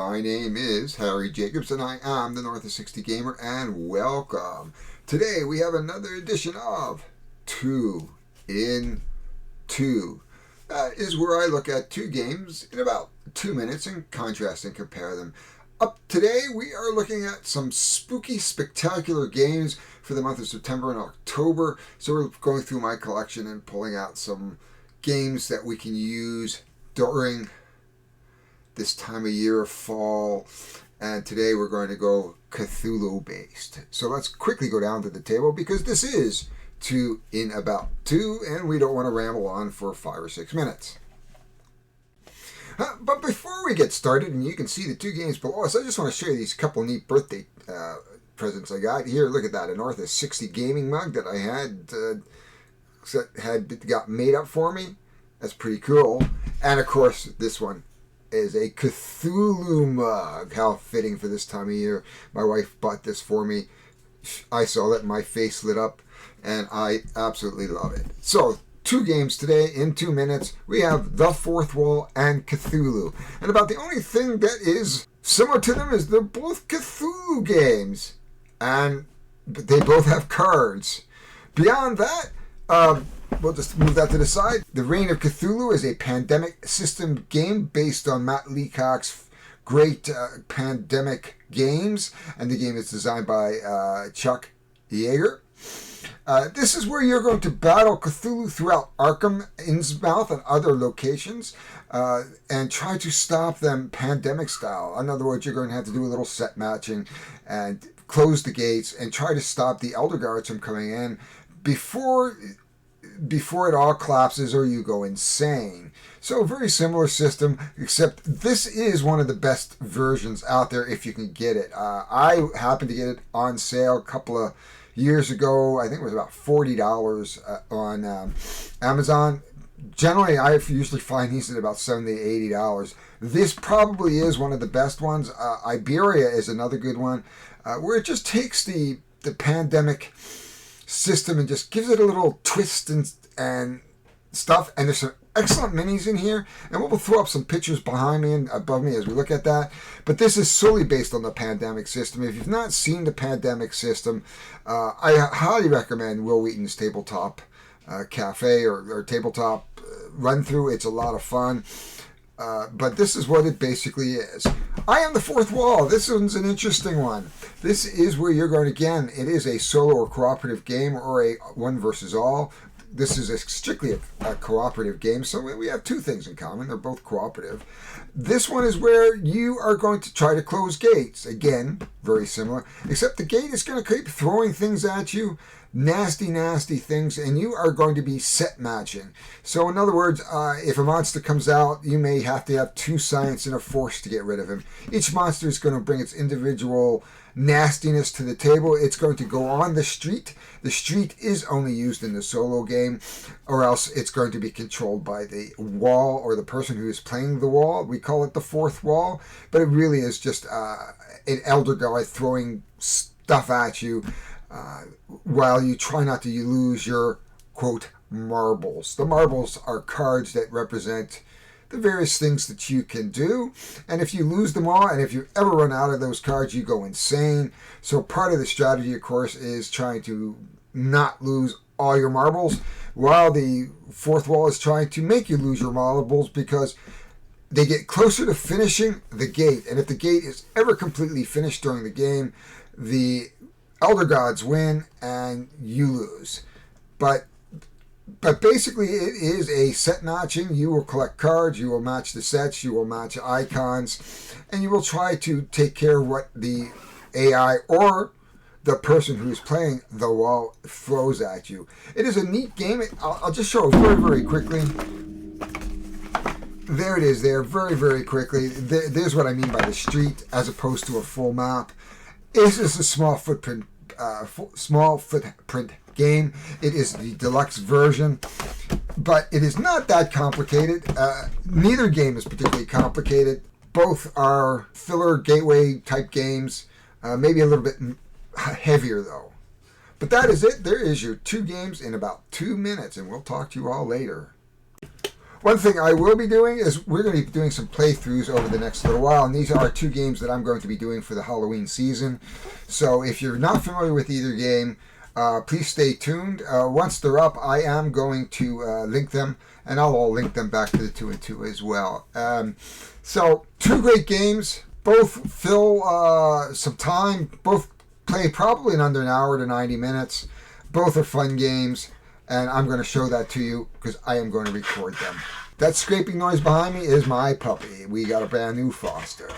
My name is Harry Jacobs, and I am the North of 60 Gamer, and welcome. Today we have another edition of 2 in 2. That is where I look at two games in about 2 minutes and contrast and compare them. Up today we are looking at some spooky, spectacular games for the month of September and October. So we're going through my collection and pulling out some games that we can use during this time of year, fall, and today we're going to go Cthulhu based. So let's quickly go down to the table because this is 2 in about 2 and we don't want to ramble on for 5 or 6 minutes. But before we get started, and you can see the two games below us, I just want to show you these couple neat birthday presents I got here. Look at that, a North of 60 gaming mug that I got made up for me. That's pretty cool. And of course this one is a Cthulhu mug. How fitting for this time of year. My wife bought this for me. I saw it, my face lit up, and I absolutely love it. So, two games today in 2 minutes. We have The Fourth Wall and Cthulhu. And about the only thing that is similar to them is they're both Cthulhu games. And they both have cards. Beyond that, we'll just move that to the side. The Reign of Cthulhu is a pandemic system game based on Matt Leacock's great pandemic games, and the game is designed by Chuck Yeager. This is where you're going to battle Cthulhu throughout Arkham, Innsmouth, and other locations, and try to stop them pandemic style. In other words, you're going to have to do a little set matching and close the gates and try to stop the Elder Guards from coming in before it all collapses or you go insane. So very similar system, except this is one of the best versions out there if you can get it. I happened to get it on sale a couple of years ago. I think it was about $40 on Amazon. Generally, I usually find these at about $70 to $80. This probably is one of the best ones. Iberia is another good one, where it just takes the pandemic system and just gives it a little twist and stuff. And there's some excellent minis in here, and we'll throw up some pictures behind me and above me as we look at that. But this is solely based on the pandemic system. If you've not seen the pandemic system, I highly recommend Will Wheaton's Tabletop Cafe or Tabletop Run Through. It's a lot of fun. But this is what it basically is. I Am the Fourth Wall. This one's an interesting one. This is where you're going, again, it is a solo or cooperative game or a one versus all. This is strictly a cooperative game, so we have two things in common. They're both cooperative. This one is where you are going to try to close gates. Again, very similar, except the gate is going to keep throwing things at you, nasty things, and you are going to be set matching. So in other words, if a monster comes out, you may have to have 2 science and a force to get rid of him. Each monster is going to bring its individual nastiness to the table. It's going to go on the street. The street is only used in the solo game, or else it's going to be controlled by the wall or the person who is playing the wall. We call it the fourth wall, but it really is just an elder guard throwing stuff at you while you try not to lose your, quote, marbles. The marbles are cards that represent the various things that you can do, and if you lose them all, and if you ever run out of those cards, you go insane. So part of the strategy, of course, is trying to not lose all your marbles, while the fourth wall is trying to make you lose your marbles, because they get closer to finishing the gate, and if the gate is ever completely finished during the game, the Elder Gods win and you lose. But basically it is a set matching. You will collect cards, you will match the sets, you will match icons, and you will try to take care of what the AI or the person who's playing the wall throws at you. It is a neat game. I'll just show it very quickly. There it is there, very quickly. There's what I mean by the street as opposed to a full map. This is a small footprint game. It is the deluxe version, but it is not that complicated. Neither game is particularly complicated. Both are filler gateway type games, maybe a little bit heavier though. But that is it. There is your two games in about 2 minutes, and we'll talk to you all later. One thing I will be doing is we're going to be doing some playthroughs over the next little while, and these are 2 games that I'm going to be doing for the Halloween season. So if you're not familiar with either game, please stay tuned. Once they're up, I am going to link them, and I'll link them back to the 2 and 2 as well. So 2 great games, both fill some time, both play probably in under an hour to 90 minutes. Both are fun games. And I'm going to show that to you because I am going to record them. That scraping noise behind me is my puppy. We got a brand new Foster.